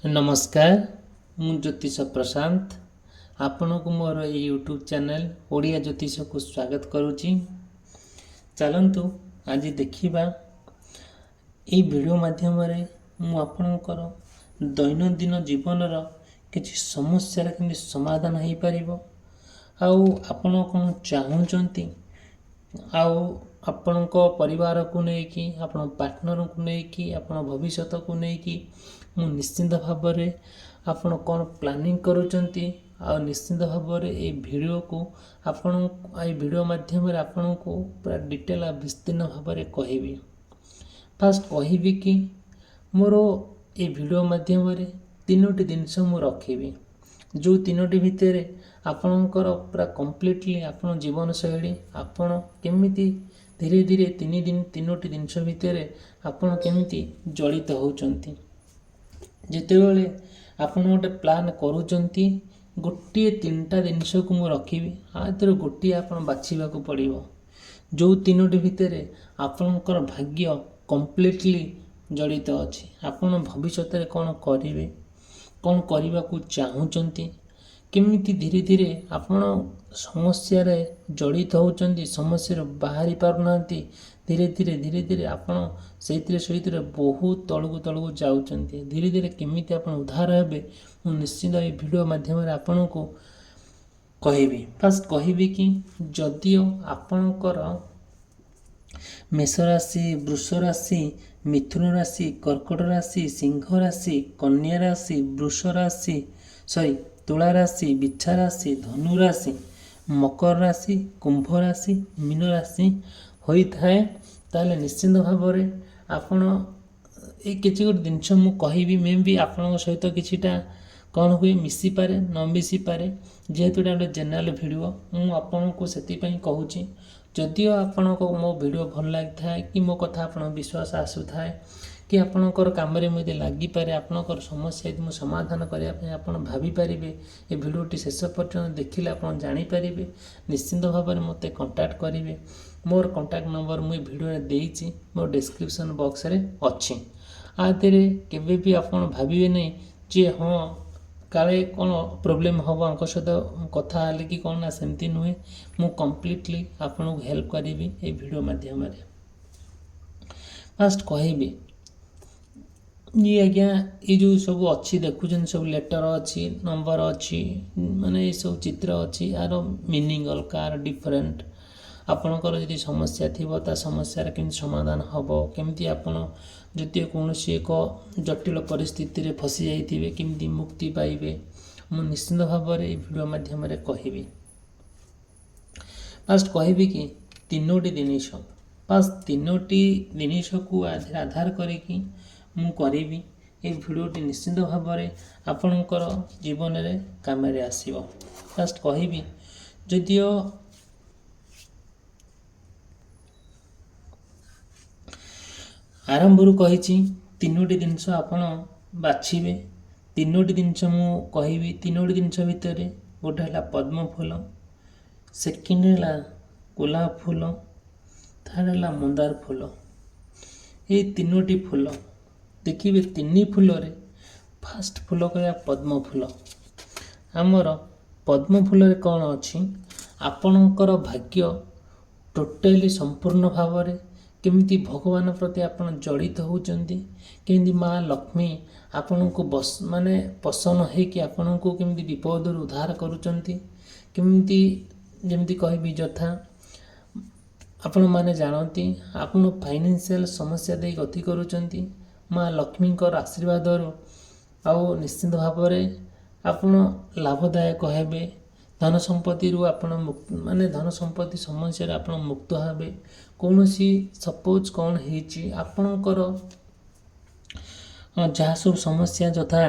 नमस्कार मु ज्योतिष प्रशांत आपण को मोर यूट्यूब चैनल ओडिया ज्योतिष को स्वागत करुच्ची। चलतु आज देखा ये वीडियो माध्यम मु आपणकर दैनंदिन जीवन किसी समस्या केमती समाधान हो पार आपण कौन चाहूँगी आपण परिवार को लेकिन आपण पार्टनर को लेकिन आपण भविष्य को लेकिन मु निश्चिंत भाव आपण कौन प्लानिंग करुँच आ निश्चिंत भाव ये वीडियो को आपण ये वीडियो माध्यम आपण को पूरा डिटेल विस्तीर्ण भाव कहबी। फास्ट कहबी कि मोर ये वीडियो माध्यम तीनोटी जिनस मु रखी जो तीनोटी भितर आपणकर पूरा कंप्लीटली आपण जीवन शैली आपण केमिति धीरे धीरे तीनोटी जिनस भितर आपण केमिति जड़ित होउचंती। जितेबाला आपण गोटे प्लान करुँच गोटे तीनटा जिनस को मुझे रखी आर गोटे आप बाछा पड़ो जो तीनोटी भितर आपणकर भाग्य कंप्लीटली जड़ित अच्छी। आपण भविष्य कौन करेंगे कौन करने को चाहूँगी केमिति धीरे धीरे आपण समस्या जड़ित होती समस्या बाहरी पारना धीरे धीरे आपण से बहुत तलू जाऊँच धीरे धीरे केमिति आपण उद्धार हे निश्चित ये वीडियो माध्यम आपण को कहबी। फास्ट कहबी कि जदियो आपणकर मेष राशि वृष राशि मिथुन राशि कर्कट राशि सिंह राशि कन्या राशि वृष राशि तुला राशि बिच्छा राशि धनु राशि मकर राशि कुंभ राशि मीन राशि होता है ताले निश्चिंत भाव आपण ये किसी गोटे जिनस मु कहबी मे भी आपण सहित किछिटा कौन हुए मिसी पारे न मिसी पारे जेहेतु गोटे जेनराल वीडियो मुझे से कहूँ जदियो आपण को मो वीडियो भल लगी था कि मो कथा आपण विश्वास आसुए कि आपणकर कम मुझे लगिपे आपणकर समस्या यदि मुझे समाधान करने आप भाईपारे ये भिडियोटी शेष पर्यटन देखिले आप जानीपारे निश्चिंत भाव में मत कंटाक्ट करेंगे। मोर कंटाक्ट नंबर मुझे वीडियो देती मोर डिस्क्रिप्शन बॉक्स रे अच्छी आधे केवे भी आप भावे नहीं जे हाँ काले कौन प्रोब्लेम हम आंक सहित कथा कि कौन ना सेमती नुहे मु कंप्लीटली आपन को हेल्प करी ये वीडियो माध्यम फास्ट कहबी ये आज्ञा ये जो सब अच्छी देखुन सब लेटर अच्छी नंबर अच्छी माने ये सब चित्र अच्छी यार मीनिंग अलग डिफरेंट आपणकर यदि समस्या थी समस्या केमती समाधान हम केमती आपण जदि कौन एक जटिल परिस्थिति फसी जाइए केमती मुक्ति पाइबे मु निश्चिंत भाव में वीडियो माध्यम कहबी। फास्ट कहबी कि तीनोटी जिनिस फास्ट तीनोटी जिनिस को आधार करी मु करी ये वीडियोटी निश्चिंत भाव में आपणकर जीवन में काम आसो। फास्ट कहबी जदियो आरंभ कही तीनोटी जिनस आपण बाछिबे तीनोटी जिनस मु कहबी तीनोटी जिनस भितर गोटे है पद्म फूल सेकेंड है गोलाप फूल थर्ड है मंदार फूल ये तीनोटी फूल देखिए तीन फूल फास्ट फूल कह पद्म फूल आमर पद्म फूल कौन अच्छी आपणकर भाग्य टोटाली संपूर्ण भाव में केमिति भगवान प्रति आपण जड़ित होउचंती केमिति माँ लक्ष्मी आपण को बस माने पसन्न है कि आपण को केमिति विपद उद्धार करुचंती केमिति जेमिति कहबी यथा आपण माने जानती आपण फाइनेंशियल समस्या दे गति करुचंती माँ लक्ष्मी आशीर्वाद आउ निश्चिंत भाव में आपण लाभदायक हेबे धन संपत्ति आपण मुक्त माने धन संपत्ति समस्या आप मुक्त हे कौन सी सपोज कौन होपणकर जहाँ सब समस्या यथा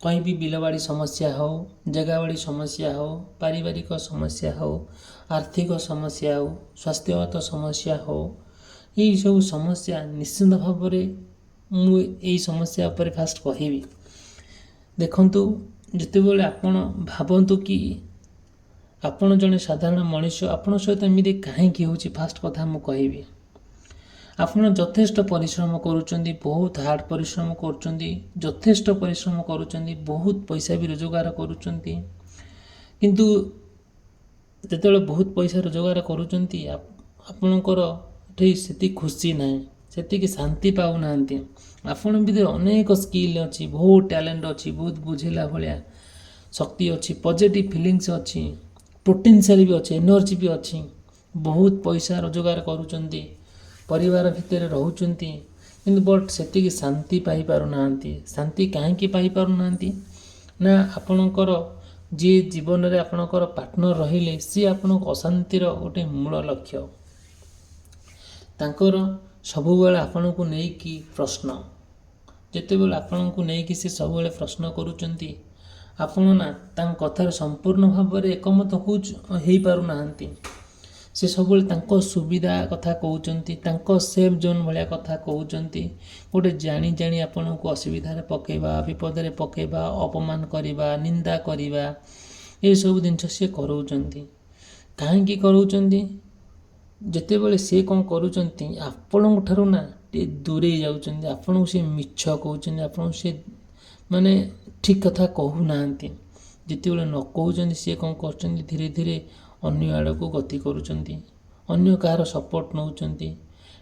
कहीं भी बिलवाड़ी समस्या हो जगहवाड़ी समस्या हो पारिवारिक समस्या हो आर्थिक समस्या हो स्वास्थ्यगत समस्या हो यही सब समस्या निश्चिंत भाव में मुझे समस्या पर फास्ट कहबी। देखंतु जितेबाला आपण भावतु कि आपण जड़े साधारण मनुष्य आपण सहित एमती कहीं हो फास्ट कथा मु कहबी ଆପଣ ଯଥେଷ୍ଟ ପରିଶ୍ରମ କରୁଛନ୍ତି, ବହୁତ ହାର୍ଡ଼ ପରିଶ୍ରମ କରୁଛନ୍ତି, ଯଥେଷ୍ଟ ପରିଶ୍ରମ କରୁଛନ୍ତି, ବହୁତ ପଇସା ବି ରୋଜଗାର କରୁଛନ୍ତି। କିନ୍ତୁ ଯେତେବେଳେ ବହୁତ ପଇସା ରୋଜଗାର କରୁଛନ୍ତି ଆପଣଙ୍କର ଏଠି ସେତିକି ଖୁସି ନାହିଁ, ସେତିକି ଶାନ୍ତି ପାଉନାହାନ୍ତି। ଆପଣ ଭିତରେ ଅନେକ ସ୍କିଲ୍ ଅଛି, ବହୁତ ଟ୍ୟାଲେଣ୍ଟ ଅଛି, ବହୁତ ବୁଝିଲା ଭଳିଆ ଶକ୍ତି ଅଛି, ପଜିଟିଭ୍ ଫିଲିଙ୍ଗସ୍ ଅଛି, ପୋଟେନ୍ସିଆଲ୍ ବି ଅଛି, ଏନର୍ଜି ବି ଅଛି। ବହୁତ ପଇସା ରୋଜଗାର କରୁଛନ୍ତି, ପରିବାର ଭିତରେ ରହୁଛନ୍ତି, କିନ୍ତୁ ବଟ୍ ସେତିକି ଶାନ୍ତି ପାଇପାରୁନାହାନ୍ତି। ଶାନ୍ତି କାହିଁକି ପାଇପାରୁନାହାନ୍ତି? ନା ଆପଣଙ୍କର ଯିଏ ଜୀବନରେ ଆପଣଙ୍କର ପାର୍ଟନର ରହିଲେ ସିଏ ଆପଣଙ୍କ ଅଶାନ୍ତିର ଗୋଟେ ମୂଳ ଲକ୍ଷ୍ୟ। ତାଙ୍କର ସବୁବେଳେ ଆପଣଙ୍କୁ ନେଇକି ପ୍ରଶ୍ନ, ଯେତେବେଳେ ଆପଣଙ୍କୁ ନେଇକି ସେ ସବୁବେଳେ ପ୍ରଶ୍ନ କରୁଛନ୍ତି, ଆପଣ ନା ତାଙ୍କ କଥାରେ ସମ୍ପୂର୍ଣ୍ଣ ଭାବରେ ଏକମତ ହେଇପାରୁନାହାନ୍ତି। ସେ ସବୁବେଳେ ତାଙ୍କ ସୁବିଧା କଥା କହୁଛନ୍ତି, ତାଙ୍କ ସେଫ୍ ଜୋନ୍ ଭଳିଆ କଥା କହୁଛନ୍ତି। ଗୋଟେ ଜାଣି ଜାଣି ଆପଣଙ୍କୁ ଅସୁବିଧାରେ ପକାଇବା, ବିପଦରେ ପକାଇବା, ଅପମାନ କରିବା, ନିନ୍ଦା କରିବା, ଏସବୁ ଜିନିଷ ସିଏ କରାଉଛନ୍ତି। କାହିଁକି କରାଉଛନ୍ତି? ଯେତେବେଳେ ସିଏ କ'ଣ କରୁଛନ୍ତି, ଆପଣଙ୍କ ଠାରୁ ନା ଟିକେ ଦୂରେଇ ଯାଉଛନ୍ତି। ଆପଣଙ୍କୁ ସେ ମିଛ କହୁଛନ୍ତି, ଆପଣଙ୍କୁ ସେ ମାନେ ଠିକ୍ କଥା କହୁନାହାନ୍ତି। ଯେତେବେଳେ ନ କହୁଛନ୍ତି ସିଏ କ'ଣ କରୁଛନ୍ତି, ଧୀରେ ଧୀରେ ଅନ୍ୟ ଆଡ଼କୁ ଗତି କରୁଛନ୍ତି, ଅନ୍ୟ କାହାର ସପୋର୍ଟ ନେଉଛନ୍ତି।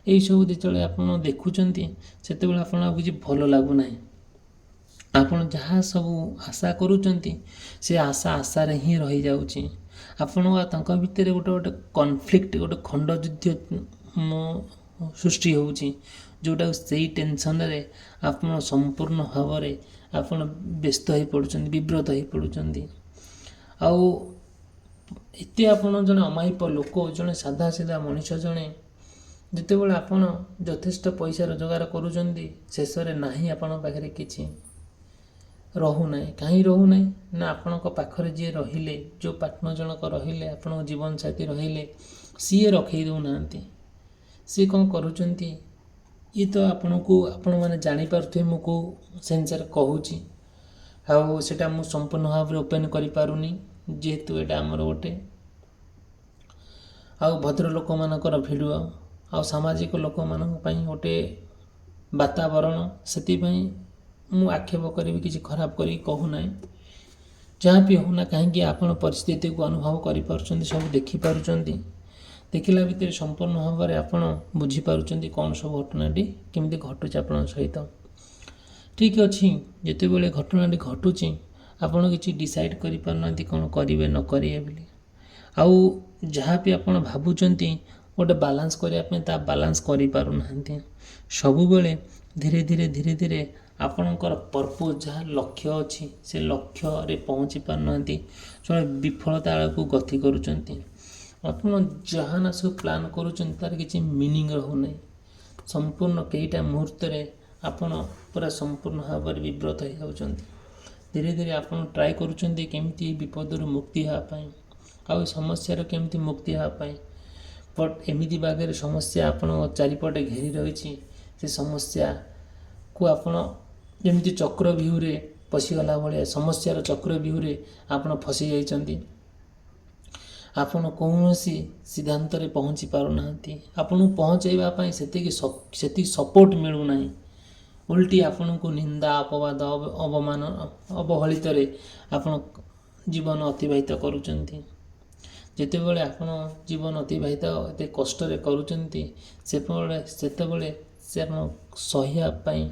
ଏଇସବୁ ଯେତେବେଳେ ଆପଣ ଦେଖୁଛନ୍ତି ସେତେବେଳେ ଆପଣ ଆଉ କିଛି ଭଲ ଲାଗୁନାହିଁ। ଆପଣ ଯାହା ସବୁ ଆଶା କରୁଛନ୍ତି ସେ ଆଶାରେ ହିଁ ରହିଯାଉଛି। ଆପଣ ତାଙ୍କ ଭିତରେ ଗୋଟେ କନଫ୍ଲିକ୍ଟ, ଗୋଟେ ଖଣ୍ଡଯୁଦ୍ଧ ସୃଷ୍ଟି ହେଉଛି, ଯେଉଁଟାକୁ ସେଇ ଟେନସନରେ ଆପଣ ସମ୍ପୂର୍ଣ୍ଣ ଭାବରେ ଆପଣ ବ୍ୟସ୍ତ ହୋଇପଡ଼ୁଛନ୍ତି, ବିବ୍ରତ ହୋଇପଡ଼ୁଛନ୍ତି। ଆଉ ଏତେ ଆପଣ ଜଣେ ଅମାୟିକ ଲୋକ, ଜଣେ ସାଧା ସିଧା ମଣିଷ, ଜଣେ ଯେତେବେଳେ ଆପଣ ଯଥେଷ୍ଟ ପଇସା ରୋଜଗାର କରୁଛନ୍ତି, ଶେଷରେ ନାହିଁ ଆପଣଙ୍କ ପାଖରେ କିଛି ରହୁନାହିଁ। କାହିଁ ରହୁନାହିଁ? ନା ଆପଣଙ୍କ ପାଖରେ ଯିଏ ରହିଲେ, ଯେଉଁ ପାର୍ଟନର ଜଣକ ରହିଲେ, ଆପଣଙ୍କ ଜୀବନସାଥୀ ରହିଲେ, ସିଏ ରଖେଇ ଦେଉନାହାନ୍ତି। ସିଏ କ'ଣ କରୁଛନ୍ତି, ଇଏ ତ ଆପଣମାନେ ଜାଣିପାରୁଥିବେ ମୁଁ କେଉଁ ସେନ୍ସରେ କହୁଛି। ଆଉ ସେଇଟା ମୁଁ ସମ୍ପୂର୍ଣ୍ଣ ଭାବରେ ଓପେନ୍ କରିପାରୁନି, ଯେହେତୁ ଏଇଟା ଆମର ଗୋଟେ ଆଉ ଭଦ୍ରଲୋକମାନଙ୍କର ଭିଡ଼ିଓ, ଆଉ ସାମାଜିକ ଲୋକମାନଙ୍କ ପାଇଁ ଗୋଟେ ବାତାବରଣ। ସେଥିପାଇଁ ମୁଁ ଆକ୍ଷେପ କରିବି, କିଛି ଖରାପ କରିକି କହୁନାହିଁ। ଯାହା ବି ହେଉନା କାହିଁକି ଆପଣ ପରିସ୍ଥିତିକୁ ଅନୁଭବ କରିପାରୁଛନ୍ତି, ସବୁ ଦେଖିପାରୁଛନ୍ତି। ଦେଖିଲା ଭିତରେ ସମ୍ପୂର୍ଣ୍ଣ ଭାବରେ ଆପଣ ବୁଝିପାରୁଛନ୍ତି କ'ଣ ସବୁ ଘଟଣାଟି କେମିତି ଘଟୁଛି ଆପଣଙ୍କ ସହିତ। ଠିକ୍ ଅଛି, ଯେତେବେଳେ ଘଟଣାଟି ଘଟୁଛି ଆପଣ କିଛି ଡିସାଇଡ଼୍ କରିପାରୁନାହାନ୍ତି କ'ଣ କରିବେ ନ କରିବେ ବୋଲି। ଆଉ ଯାହା ବି ଆପଣ ଭାବୁଛନ୍ତି ଗୋଟେ ବାଲାନ୍ସ କରିବା ପାଇଁ, ତା ବାଲାନ୍ସ କରିପାରୁନାହାନ୍ତି। ସବୁବେଳେ ଧୀରେ ଧୀରେ ଆପଣଙ୍କର ପର୍ପୋଜ୍, ଯାହା ଲକ୍ଷ୍ୟ ଅଛି ସେ ଲକ୍ଷ୍ୟରେ ପହଞ୍ଚି ପାରୁନାହାନ୍ତି, ଜଣେ ବିଫଳତା ଆଡ଼କୁ ଗତି କରୁଛନ୍ତି। ଆପଣ ଯାହା ନା ସବୁ ପ୍ଲାନ୍ କରୁଛନ୍ତି ତାର କିଛି ମିନିଂ ରହୁନାହିଁ। ସମ୍ପୂର୍ଣ୍ଣ କେଇଟା ମୁହୂର୍ତ୍ତରେ ଆପଣ ପୁରା ସମ୍ପୂର୍ଣ୍ଣ ଭାବରେ ବିବ୍ରତ ହୋଇଯାଉଛନ୍ତି। ଧୀରେ ଧୀରେ ଆପଣ ଟ୍ରାଏ କରୁଛନ୍ତି କେମିତି ବିପଦରୁ ମୁକ୍ତି ହେବା ପାଇଁ, ଆଉ ଏ ସମସ୍ୟାରୁ କେମିତି ମୁକ୍ତି ହେବା ପାଇଁ। ବଟ୍ ଏମିତି ବାଗରେ ସମସ୍ୟା ଆପଣଙ୍କ ଚାରିପଟେ ଘେରି ରହିଛି, ସେ ସମସ୍ୟାକୁ ଆପଣ ଯେମିତି ଚକ୍ରବ୍ୟୁହରେ ପଶିଗଲା ଭଳିଆ, ସମସ୍ୟାର ଚକ୍ରବ୍ୟୁହରେ ଆପଣ ଫସି ଯାଇଛନ୍ତି। ଆପଣ କୌଣସି ସିଦ୍ଧାନ୍ତରେ ପହଞ୍ଚି ପାରୁନାହାନ୍ତି। ଆପଣଙ୍କୁ ପହଞ୍ଚାଇବା ପାଇଁ ସେତିକି ସପୋର୍ଟ ମିଳୁନାହିଁ। ଓଲଟି ଆପଣଙ୍କୁ ନିନ୍ଦା, ଅପବାଦ, ଅବହେଳିତରେ ଆପଣ ଜୀବନ ଅତିବାହିତ କରୁଛନ୍ତି। ଯେତେବେଳେ ଆପଣ ଜୀବନ ଅତିବାହିତ ଏତେ କଷ୍ଟରେ କରୁଛନ୍ତି, ସେତେବେଳେ ସେ ଆପଣ ସହିବା ପାଇଁ,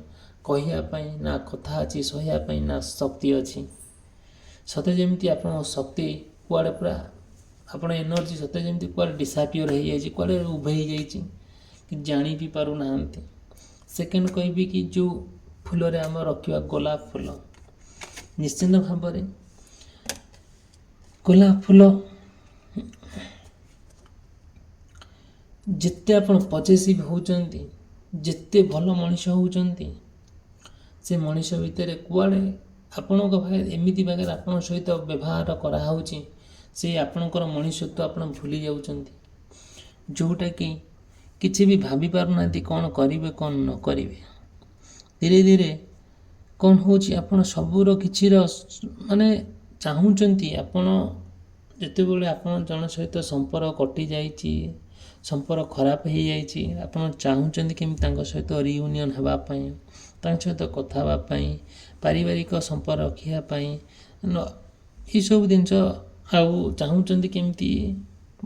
କହିବା ପାଇଁ ନା କଥା ଅଛି, ସହିବା ପାଇଁ ନା ଶକ୍ତି ଅଛି। ସତେ ଯେମିତି ଆପଣଙ୍କ ଶକ୍ତି କୁଆଡ଼େ ପୁରା, ଆପଣ ଏନର୍ଜି ସତେ ଯେମିତି କୁଆଡ଼େ ଡିସାପିଅର୍ ହେଇଯାଇଛି, କୁଆଡ଼େ ଉଭେଇ ଯାଇଛି, କି ଜାଣି ବି ପାରୁନାହାନ୍ତି। ସେକେଣ୍ଡ କହିବି କି ଯେଉଁ ଫୁଲରେ ଆମେ ରଖିବା ଗୋଲାପ ଫୁଲ, ନିଶ୍ଚିନ୍ତ ଭାବରେ ଗୋଲାପ ଫୁଲ ଯେତେ ଆପଣ ପଜେସିଭ୍ ହେଉଛନ୍ତି, ଯେତେ ଭଲ ମଣିଷ ହେଉଛନ୍ତି, ସେ ମଣିଷ ଭିତରେ କୁଆଡ଼େ ଆପଣଙ୍କ ଭାଇ ଏମିତି ଭାବରେ ଆପଣଙ୍କ ସହିତ ବ୍ୟବହାର କରାହେଉଛି, ସେ ଆପଣଙ୍କର ମଣିଷତ୍ୱ ଆପଣ ଭୁଲି ଯାଉଛନ୍ତି। ଯେଉଁଟାକି କିଛି ବି ଭାବି ପାରୁନାହାନ୍ତି କ'ଣ କରିବେ କ'ଣ ନ କରିବେ। ଧୀରେ ଧୀରେ କ'ଣ ହେଉଛି, ଆପଣ ସବୁର କିଛିର ମାନେ ଚାହୁଁଛନ୍ତି। ଆପଣ ଯେତେବେଳେ ଆପଣ ଜଣ ସହିତ ସମ୍ପର୍କ କଟିଯାଇଛି, ସମ୍ପର୍କ ଖରାପ ହେଇଯାଇଛି, ଆପଣ ଚାହୁଁଛନ୍ତି କେମିତି ତାଙ୍କ ସହିତ ରିୟୁନିଅନ୍ ହେବା ପାଇଁ, ତାଙ୍କ ସହିତ କଥା ହେବା ପାଇଁ, ପାରିବାରିକ ସମ୍ପର୍କ ରଖିବା ପାଇଁ, ଏସବୁ ଜିନିଷ ଆଉ ଚାହୁଁଛନ୍ତି କେମିତି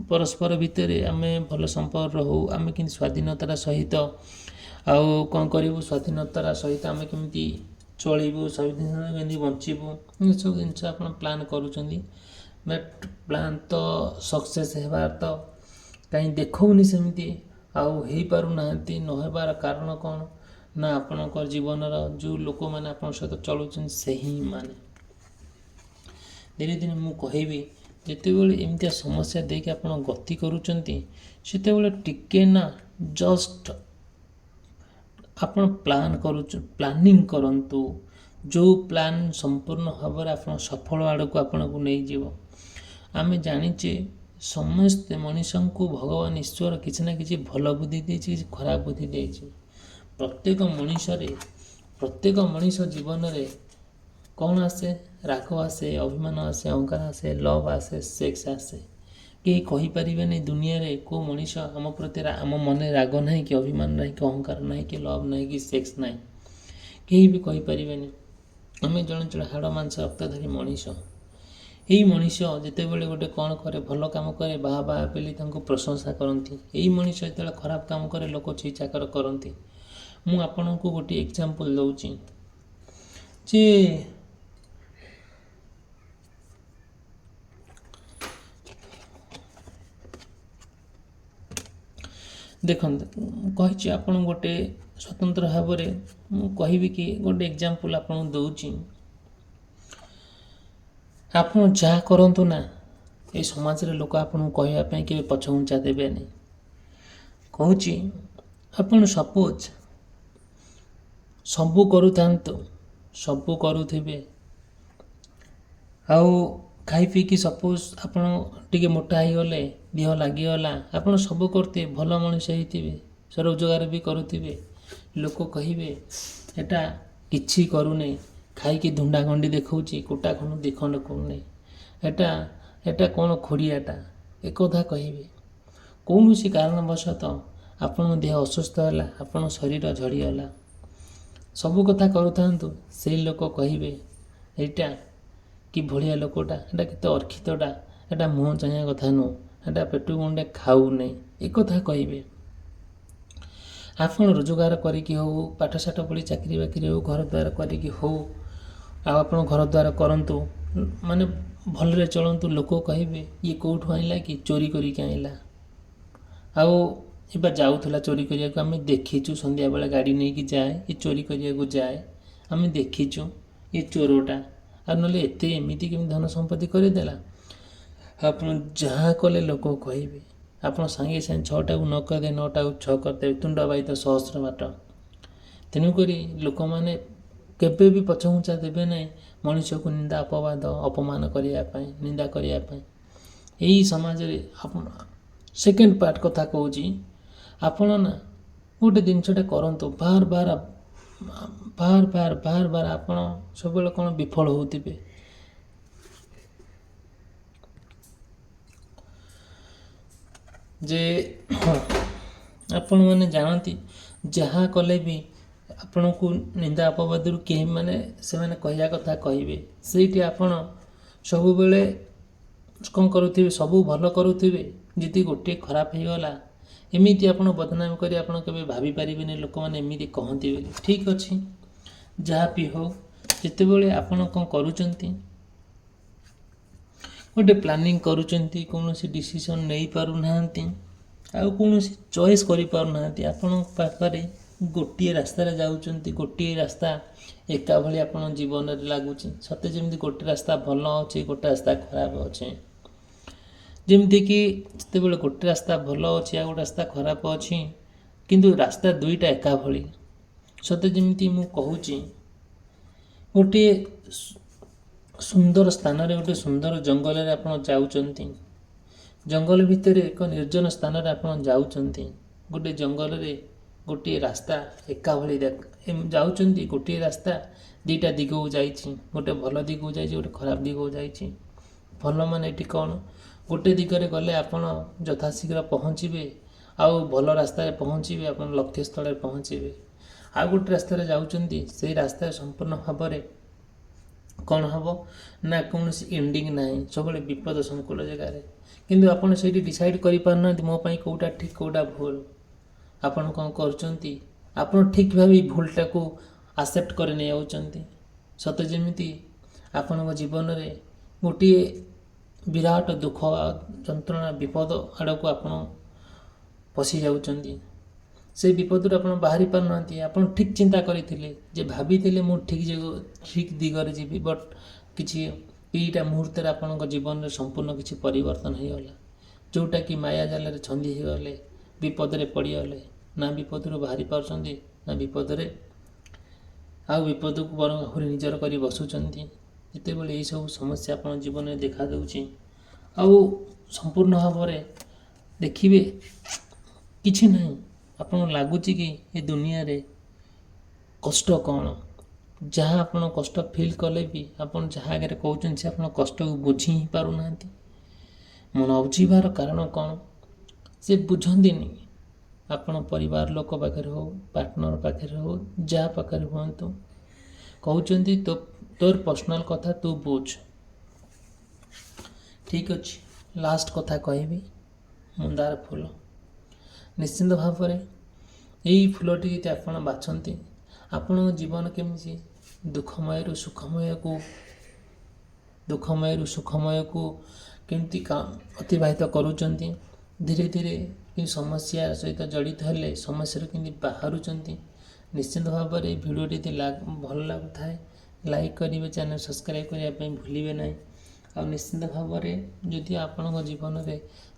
ପରସ୍ପର ଭିତରେ ଆମେ ଭଲ ସମ୍ପର୍କ ରହୁ, ଆମେ କେମିତି ସ୍ୱାଧୀନତାର ସହିତ ଆଉ କ'ଣ କରିବୁ, ସ୍ୱାଧୀନତାର ସହିତ ଆମେ କେମିତି ଚଳିବୁ, ସ୍ୱାଧୀନତା କେମିତି ବଞ୍ଚିବୁ, ଏସବୁ ଜିନିଷ ଆପଣ ପ୍ଲାନ୍ କରୁଛନ୍ତି। ବଟ୍ ପ୍ଲାନ୍ ତ ସକ୍ସେସ୍ ହେବାର ତ କାହିଁ ଦେଖାଉନି ସେମିତି, ଆଉ ହେଇପାରୁନାହାନ୍ତି। ନ ହେବାର କାରଣ କ'ଣ ନା ଆପଣଙ୍କ ଜୀବନର ଯେଉଁ ଲୋକମାନେ ଆପଣଙ୍କ ସହିତ ଚଳୁଛନ୍ତି ସେହି ମାନେ ଧୀରେ ଧୀରେ ମୁଁ କହିବି, ଯେତେବେଳେ ଏମିତିଆ ସମସ୍ୟା ଦେଇକି ଆପଣ ଗତି କରୁଛନ୍ତି ସେତେବେଳେ ଟିକେ ନା ଜଷ୍ଟ ଆପଣ ପ୍ଲାନିଂ କରନ୍ତୁ। ଯେଉଁ ପ୍ଲାନ୍ ସମ୍ପୂର୍ଣ୍ଣ ଭାବରେ ଆପଣ ସଫଳ ଆଡ଼କୁ ଆପଣଙ୍କୁ ନେଇଯିବ। ଆମେ ଜାଣିଛେ ସମସ୍ତେ ମଣିଷଙ୍କୁ ଭଗବାନ ଈଶ୍ୱର କିଛି ନା କିଛି ଭଲ ବୁଦ୍ଧି ଦେଇଛି, କିଛି ଖରାପ ବୁଦ୍ଧି ଦେଇଛି। ପ୍ରତ୍ୟେକ ମଣିଷ ଜୀବନରେ କ'ଣ ଆସେ? ରାଗ ଆସେ, ଅଭିମାନ ଆସେ, ଅହଙ୍କାର ଆସେ, ଲଭ୍ ଆସେ, ସେକ୍ସ ଆସେ। କେହି କହିପାରିବେନି ଦୁନିଆରେ କେଉଁ ମଣିଷ ଆମ ପ୍ରତି ଆମ ମନରେ ରାଗ ନାହିଁ କି, ଅଭିମାନ ନାହିଁ କି, ଅହଙ୍କାର ନାହିଁ କି, ଲଭ୍ ନାହିଁ କି, ସେକ୍ସ ନାହିଁ। କେହି ବି କହିପାରିବେନି। ଆମେ ଜଣେ ଜଣେ ହାଡ଼ ମାଂସ ରକ୍ତଧାରୀ ମଣିଷ। ଏଇ ମଣିଷ ଯେତେବେଳେ ଗୋଟେ କ'ଣ କରେ, ଭଲ କାମ କରେ, ବାହା ବୋଲି ତାଙ୍କୁ ପ୍ରଶଂସା କରନ୍ତି। ଏଇ ମଣିଷ ଯେତେବେଳେ ଖରାପ କାମ କରେ ଲୋକ ଛି ଚାକର କରନ୍ତି। ମୁଁ ଆପଣଙ୍କୁ ଗୋଟିଏ ଏକ୍ଜାମ୍ପଲ୍ ଦେଉଛି ଯେ ଦେଖନ୍ତୁ, କହିଛି ଆପଣ ଗୋଟେ ସ୍ୱତନ୍ତ୍ର ଭାବରେ ମୁଁ କହିବି କି ଗୋଟେ ଏକ୍ଜାମ୍ପଲ୍ ଆପଣଙ୍କୁ ଦେଉଛି। ଆପଣ ଯାହା କରନ୍ତୁ ନା, ଏ ସମାଜରେ ଲୋକ ଆପଣଙ୍କୁ କହିବା ପାଇଁ କେବେ ପଛଘୁଞ୍ଚା ଦେବେନି। କହୁଛି, ଆପଣ ସପୋଜ୍ ସବୁ କରୁଥାନ୍ତୁ, ସବୁ କରୁଥିବେ, ଆଉ ଖାଇ ପିଇକି ସପୋଜ୍ ଆପଣ ଟିକେ ମୋଟା ହେଇଗଲେ, ଦେହ ଲାଗିଗଲା, ଆପଣ ସବୁ କରୁଥିବେ, ଭଲ ମଣିଷ ହେଇଥିବେ, ରୋଜଗାର ବି କରୁଥିବେ, ଲୋକ କହିବେ ଏଟା କିଛି କରୁନି, ଖାଇକି ଧୁଣ୍ଡା ଗଣ୍ଡି ଦେଖାଉଛି, କୁଟା ଖଣ୍ଡ ଦୁଇ ଖଣ୍ଡ କରୁନି, ଏଟା କ'ଣ ଖୋଡ଼ିଆଟା, ଏକଥା କହିବେ। କୌଣସି କାରଣବଶତଃ ଆପଣଙ୍କ ଦେହ ଅସୁସ୍ଥ ହେଲା, ଆପଣଙ୍କ ଶରୀର ଝଡ଼ିଗଲା, ସବୁ କଥା କରୁଥାନ୍ତୁ, ସେଇ ଲୋକ କହିବେ ଏଇଟା କି ଭଳିଆ ଲୋକଟା, ଏଟା କେତେ ଅର୍ଖିତଟା, ଏଟା ମୁହଁ ଚାହିଁବା କଥା ନୁହଁ, ଏଟା ପେଟୁ ଗଣ୍ଡେ ଖାଉନି, ଏକଥା କହିବେ। ଆପଣ ରୋଜଗାର କରିକି ହେଉ, ପାଠଶାଠ ପଢ଼ି ଚାକିରି ବାକିରି ହେଉ, ଘର ଦ୍ୱାର କରିକି ହେଉ, ଆଉ ଆପଣ ଘର ଦ୍ୱାର କରନ୍ତୁ, ମାନେ ଭଲରେ ଚଳନ୍ତୁ, ଲୋକ କହିବେ ଇଏ କେଉଁଠୁ ଆଣିଲା କି, ଚୋରି କରିକି ଆଣିଲା, ଆଉ ଏବେ ଯାଉଥିଲା ଚୋରି କରିବାକୁ, ଆମେ ଦେଖିଛୁ, ସନ୍ଧ୍ୟାବେଳେ ଗାଡ଼ି ନେଇକି ଯାଏ, ଏ ଚୋରି କରିବାକୁ ଯାଏ, ଆମେ ଦେଖିଛୁ ଏ ଚୋରଟା, ଆଉ ନହେଲେ ଏତେ ଏମିତି କେମିତି ଧନ ସମ୍ପତ୍ତି କରିଦେଲା। ଆପଣ ଯାହା କଲେ ଲୋକ କହିବେ। ଆପଣ ସାଙ୍ଗେ ସାଙ୍ଗେ 6ଟାକୁ 9 କରିଦେବେ, 9ଟାକୁ 6 କରିଦେବେ, ତୁଣ୍ଡ ବାହିତ ସହସ୍ର ବାଟ। ତେଣୁକରି ଲୋକମାନେ କେବେ ବି ପଛଘୁଞ୍ଚା ଦେବେ ନାହିଁ ମଣିଷକୁ ନିନ୍ଦା ଅପବାଦ ଅପମାନ କରିବା ପାଇଁ, ନିନ୍ଦା କରିବା ପାଇଁ। ଏହି ସମାଜରେ ଆପଣ ସେକେଣ୍ଡ ପାର୍ଟ କଥା କହୁଛି, ଆପଣ ନା ଗୋଟେ ଜିନିଷଟେ କରନ୍ତୁ, ବାର ବାର ଆପଣ ସବୁବେଳେ କ'ଣ ବିଫଳ ହେଉଥିବେ। ଯେ ଆପଣମାନେ ଜାଣନ୍ତି ଯାହା କଲେ ବି ଆପଣଙ୍କୁ ନିନ୍ଦା ଅପବାଦରୁ କେହି ସେମାନେ କହିବା କଥା କହିବେ। ସେଇଠି ଆପଣ ସବୁବେଳେ କ'ଣ କରୁଥିବେ, ସବୁ ଭଲ କରୁଥିବେ, ଯଦି ଗୋଟିଏ ଖରାପ ହେଇଗଲା, ଏମିତି ଆପଣ ବଦନାମ କରି ଆପଣ କେବେ ଭାବିପାରିବେନି ଲୋକମାନେ ଏମିତି କହନ୍ତି ବୋଲି। ଠିକ୍ ଅଛି, ଯାହା ବି ହେଉ, ଯେତେବେଳେ ଆପଣ କ'ଣ କରୁଛନ୍ତି, ଗୋଟେ ପ୍ଲାନିଂ କରୁଛନ୍ତି, କୌଣସି ଡିସିସନ୍ ନେଇପାରୁନାହାନ୍ତି, ଆଉ କୌଣସି ଚଏସ୍ କରିପାରୁନାହାନ୍ତି, ଆପଣଙ୍କ ପାଖରେ ଗୋଟିଏ ରାସ୍ତାରେ ଯାଉଛନ୍ତି, ଗୋଟିଏ ରାସ୍ତା ଏକା ଭଳି ଆପଣଙ୍କ ଜୀବନରେ ଲାଗୁଛି, ସତେ ଯେମିତି ଗୋଟେ ରାସ୍ତା ଭଲ ଅଛି, ଗୋଟେ ରାସ୍ତା ଖରାପ ଅଛି। ଯେମିତିକି ଯେତେବେଳେ ଗୋଟେ ରାସ୍ତା ଭଲ ଅଛି ଆଉ ଗୋଟେ ରାସ୍ତା ଖରାପ ଅଛି, କିନ୍ତୁ ରାସ୍ତା ଦୁଇଟା ଏକା ଭଳି। ସତେ ଯେମିତି ମୁଁ କହୁଛି, ଗୋଟିଏ ସୁନ୍ଦର ସ୍ଥାନରେ, ଗୋଟେ ସୁନ୍ଦର ଜଙ୍ଗଲରେ ଆପଣ ଯାଉଛନ୍ତି, ଜଙ୍ଗଲ ଭିତରେ ଏକ ନିର୍ଜନ ସ୍ଥାନରେ ଆପଣ ଯାଉଛନ୍ତି, ଗୋଟେ ଜଙ୍ଗଲରେ ଗୋଟିଏ ରାସ୍ତା ଏକା ଭଳି ଯାଉଛନ୍ତି, ଗୋଟିଏ ରାସ୍ତା ଦୁଇଟା ଦିଗକୁ ଯାଇଛି, ଗୋଟେ ଭଲ ଦିଗକୁ ଯାଇଛି, ଗୋଟେ ଖରାପ ଦିଗକୁ ଯାଇଛି। ଭଲ ମାନେ ଏଠି କ'ଣ, ଗୋଟେ ଦିଗରେ ଗଲେ ଆପଣ ଯଥାଶୀଘ୍ର ପହଞ୍ଚିବେ, ଆଉ ଭଲ ରାସ୍ତାରେ ପହଞ୍ଚିବେ, ଆପଣ ଲକ୍ଷ୍ୟସ୍ଥଳରେ ପହଞ୍ଚିବେ। ଆଉ ଗୋଟେ ରାସ୍ତାରେ ଯାଉଛନ୍ତି, ସେଇ ରାସ୍ତାରେ ସମ୍ପୂର୍ଣ୍ଣ ଭାବରେ କ'ଣ ହେବ ନା କୌଣସି ଏଣ୍ଡିଂ ନାହିଁ, ସବୁବେଳେ ବିପଦ ସଂକୁଳ ଜାଗାରେ। କିନ୍ତୁ ଆପଣ ସେଇଠି ଡିସାଇଡ଼୍ କରିପାରୁନାହାନ୍ତି ମୋ ପାଇଁ କେଉଁଟା ଠିକ୍ କେଉଁଟା ଭୁଲ। ଆପଣ କ'ଣ କରୁଛନ୍ତି, ଆପଣ ଠିକ୍ ଭାବେ ଭୁଲଟାକୁ ଆକ୍ସେପ୍ଟ କରି ନେଇଯାଉଛନ୍ତି। ସତେ ଯେମିତି ଆପଣଙ୍କ ଜୀବନରେ ଗୋଟିଏ ବିରାଟ ଦୁଃଖ ଯନ୍ତ୍ରଣା ବିପଦ ଆଡ଼କୁ ଆପଣ ପଶି ଯାଉଛନ୍ତି। ସେଇ ବିପଦରୁ ଆପଣ ବାହାରି ପାରୁନାହାନ୍ତି। ଆପଣ ଠିକ୍ ଚିନ୍ତା କରିଥିଲେ ଯେ ଭାବିଥିଲେ ମୁଁ ଠିକ୍ ଦିଗରେ ଯିବି, ବଟ୍ କିଛି ଏଇଟା ମୁହୂର୍ତ୍ତରେ ଆପଣଙ୍କ ଜୀବନରେ ସମ୍ପୂର୍ଣ୍ଣ କିଛି ପରିବର୍ତ୍ତନ ହୋଇଗଲା, ଯେଉଁଟାକି ମାୟା ଜାଲରେ ଛନ୍ଦି ହୋଇଗଲେ, ବିପଦରେ ପଡ଼ିଗଲେ। ନା ବିପଦରୁ ବାହାରି ପାରୁଛନ୍ତି, ନା ବିପଦରେ ଆଉ ବିପଦକୁ ବରଂ ଆହୁରି ନିଜର କରି ବସୁଛନ୍ତି। ଯେତେବେଳେ ଏହିସବୁ ସମସ୍ୟା ଆପଣ ଜୀବନରେ ଦେଖାଦେଉଛି, ଆଉ ସମ୍ପୂର୍ଣ୍ଣ ଭାବରେ ଦେଖିବେ କିଛି ନାହିଁ, ଆପଣ ଲାଗୁଛି କି ଏ ଦୁନିଆରେ କଷ୍ଟ କ'ଣ। ଯାହା ଆପଣ କଷ୍ଟ ଫିଲ୍ କଲେ ବି ଆପଣ ଯାହା ଆଗରେ କହୁଛନ୍ତି ସେ ଆପଣ କଷ୍ଟକୁ ବୁଝି ହିଁ ପାରୁନାହାନ୍ତି। ମନ ବୁଝିବାର କାରଣ କ'ଣ ସେ ବୁଝନ୍ତିନି। ଆପଣ ପରିବାର ଲୋକ ପାଖରେ ହଉ, ପାର୍ଟନର ପାଖରେ ହଉ, ଯାହା ପାଖରେ ହୁଅନ୍ତୁ, କହୁଛନ୍ତି ତୋର ପର୍ସନାଲ କଥା ତୁ ବୁଝ। ଠିକ୍ ଅଛି, ଲାଷ୍ଟ କଥା କହିବି, ମନ୍ଦାର ଫୁଲ। ନିଶ୍ଚିନ୍ତ ଭାବରେ ଏଇ ଫୁଲଟି ଯଦି ଆପଣ ବାଛନ୍ତି, ଆପଣଙ୍କ ଜୀବନ କେମିତି ଦୁଃଖମୟରୁ ସୁଖମୟକୁ କେମିତି ଅତିବାହିତ କରୁଛନ୍ତି, ଧୀରେ ଧୀରେ ଏ ସମସ୍ୟା ସହିତ ଜଡ଼ିତ ହେଲେ ସମସ୍ୟାରୁ କେମିତି ବାହାରୁଛନ୍ତି। ନିଶ୍ଚିନ୍ତ ଭାବରେ এই ଭିଡ଼ିଓଟି ଯଦି ଭଲ ଲାଗୁଥାଏ ଲାଇକ୍ କରିବେ, ଚ୍ୟାନେଲ୍ ସବସ୍କ୍ରାଇବ୍ କରିବା ପାଇଁ ଭୁଲିବେ ନାହିଁ। ଆଉ ନିଶ୍ଚିନ୍ତ ଭାବରେ ଯଦି ଆପଣଙ୍କ ଜୀବନରେ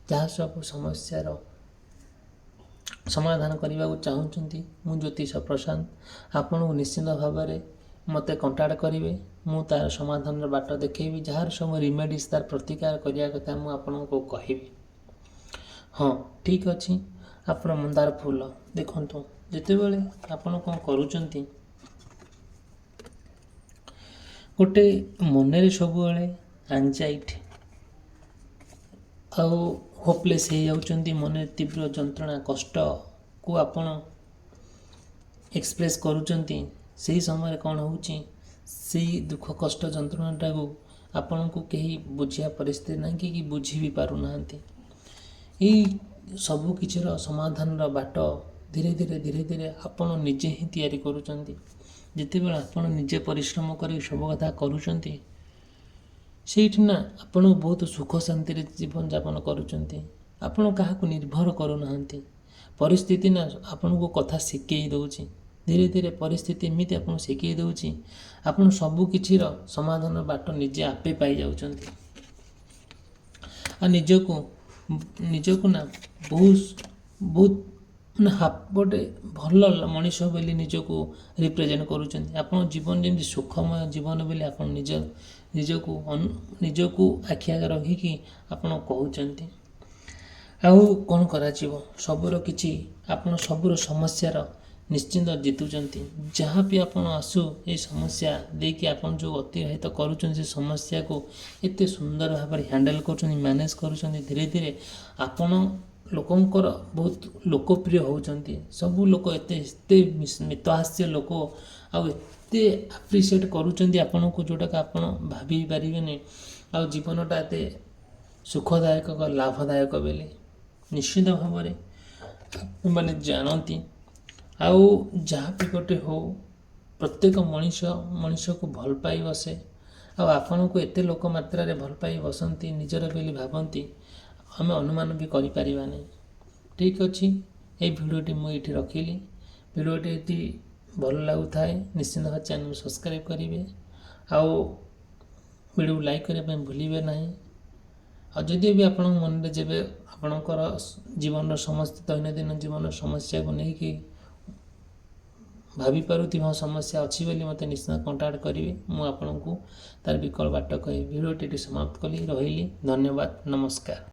ଯାହା ସବୁ ସମସ୍ୟାର ସମାଧାନ କରିବାକୁ ଚାହୁଁଛନ୍ତି, ମୁଁ ଜ୍ୟୋତିଷ ପ୍ରଶାନ୍ତ ଆପଣଙ୍କୁ ନିଶ୍ଚିନ୍ତ ଭାବରେ ମୋତେ କଣ୍ଟାକ୍ଟ କରିବେ। ମୁଁ ତା'ର ସମାଧାନର ବାଟ ଦେଖେଇବି। ଯାହାର ସବୁ ରିମେଡ଼ିଜ୍ ତା'ର ପ୍ରତିକାର କରିବା କଥା ମୁଁ ଆପଣଙ୍କୁ କହିବି। ହଁ ଠିକ୍ ଅଛି। ଆପଣ ମନ୍ଦାର ଫୁଲ ଦେଖନ୍ତୁ, ଯେତେବେଳେ ଆପଣ କ'ଣ କରୁଛନ୍ତି, ଗୋଟେ ମନରେ ସବୁବେଳେ ଆଙ୍ଜାଇଟି ଆଉ ହୋପଲେସ୍ ହେଇଯାଉଛନ୍ତି, ମନରେ ତୀବ୍ର ଯନ୍ତ୍ରଣା କଷ୍ଟକୁ ଆପଣ ଏକ୍ସପ୍ରେସ୍ କରୁଛନ୍ତି। ସେହି ସମୟରେ କ'ଣ ହେଉଛି, ସେଇ ଦୁଃଖ କଷ୍ଟ ଯନ୍ତ୍ରଣାଟାକୁ ଆପଣଙ୍କୁ କେହି ବୁଝିବା ପରିସ୍ଥିତି ନାହିଁ କି ବୁଝି ବି ପାରୁନାହାନ୍ତି। ଏଇ ସବୁ କିଛିର ସମାଧାନର ବାଟ ଧୀରେ ଧୀରେ ଆପଣ ନିଜେ ହିଁ ତିଆରି କରୁଛନ୍ତି। ଯେତେବେଳେ ଆପଣ ନିଜେ ପରିଶ୍ରମ କରି ସବୁ କଥା କରୁଛନ୍ତି, ସେଇଠି ନା ଆପଣ ବହୁତ ସୁଖ ଶାନ୍ତିରେ ଜୀବନଯାପନ କରୁଛନ୍ତି। ଆପଣ କାହାକୁ ନିର୍ଭର କରୁନାହାନ୍ତି। ପରିସ୍ଥିତି ନା ଆପଣଙ୍କୁ କଥା ଶିଖେଇ ଦେଉଛି। ଧୀରେ ଧୀରେ ପରିସ୍ଥିତି ଏମିତି ଆପଣଙ୍କୁ ଶିଖେଇ ଦେଉଛି, ଆପଣ ସବୁ କିଛିର ସମାଧାନ ବାଟ ନିଜେ ଆପେ ପାଇଯାଉଛନ୍ତି। ଆଉ ନିଜକୁ ନା ବହୁତ ଗୋଟେ ଭଲ ମଣିଷ ବୋଲି ନିଜକୁ ରିପ୍ରେଜେଣ୍ଟ କରୁଛନ୍ତି। ଆପଣ ଜୀବନ ଯେମିତି ସୁଖମୟ ଜୀବନ ବୋଲି ଆପଣ ନିଜକୁ ଆଖି ଆଗରେ ରଖିକି ଆପଣ କହୁଛନ୍ତି। ଆଉ କ'ଣ କରାଯିବ, ଆପଣ ସବୁର ସମସ୍ୟାର ନିଶ୍ଚିନ୍ତ ଜିତୁଛନ୍ତି। ଯାହା ବି ଆପଣ ଆସୁ ଏଇ ସମସ୍ୟା ଦେଇକି ଆପଣ ଯେଉଁ ଅତିବାହିତ କରୁଛନ୍ତି, ସେ ସମସ୍ୟାକୁ ଏତେ ସୁନ୍ଦର ଭାବରେ ହ୍ୟାଣ୍ଡେଲ୍ କରୁଛନ୍ତି, ମ୍ୟାନେଜ୍ କରୁଛନ୍ତି। ଧୀରେ ଧୀରେ ଆପଣ ଲୋକଙ୍କର ବହୁତ ଲୋକପ୍ରିୟ ହେଉଛନ୍ତି। ସବୁ ଲୋକ ଏତେ ମିତହାସ୍ୟ ଲୋକ ଆଉ ଏତେ ଆପ୍ରିସିଏଟ୍ କରୁଛନ୍ତି ଆପଣଙ୍କୁ, ଯେଉଁଟାକି ଆପଣ ଭାବି ପାରିବେନି। ଆଉ ଜୀବନଟା ଏତେ ସୁଖଦାୟକ ଲାଭଦାୟକ ବୋଲି ନିଶ୍ଚିତ ଭାବରେ ମାନେ ଜାଣନ୍ତି। ଆଉ ଯାହା ବି ଗୋଟେ ହଉ, ପ୍ରତ୍ୟେକ ମଣିଷକୁ ଭଲ ପାଇ ବସେ। ଆଉ ଆପଣଙ୍କୁ ଏତେ ଲୋକ ମାତ୍ରାରେ ଭଲ ପାଇ ବସନ୍ତି, ନିଜର ବୋଲି ଭାବନ୍ତି, ଆମେ ଅନୁମାନ ବି କରିପାରିବାନି। ଠିକ୍ ଅଛି, ଏଇ ଭିଡ଼ିଓଟି ମୁଁ ଏଇଠି ରଖିଲି। ଭିଡ଼ିଓଟି ଯଦି ଭଲ ଲାଗୁଥାଏ ନିଶ୍ଚିନ୍ତ ଭାବରେ ଚ୍ୟାନେଲ୍ ସବସ୍କ୍ରାଇବ୍ କରିବେ, ଆଉ ଭିଡ଼ିଓକୁ ଲାଇକ୍ କରିବା ପାଇଁ ଭୁଲିବେ ନାହିଁ। ଆଉ ଯଦି ବି ଆପଣଙ୍କ ମନରେ ଯେବେ ଆପଣଙ୍କର ଜୀବନର ଦୈନନ୍ଦିନ ଜୀବନର ସମସ୍ୟାକୁ ନେଇକି ଭାବିପାରୁଥିବା ସମସ୍ୟା ଅଛି ବୋଲି ମୋତେ ନିଶ୍ଚିତ କଣ୍ଟାକ୍ଟ କରିବେ। ମୁଁ ଆପଣଙ୍କୁ ତା'ର ବିକଳ୍ପ ବାଟ କହିବି। ଭିଡ଼ିଓଟି ସମାପ୍ତ କଲି। ରହିଲି। ଧନ୍ୟବାଦ। ନମସ୍କାର।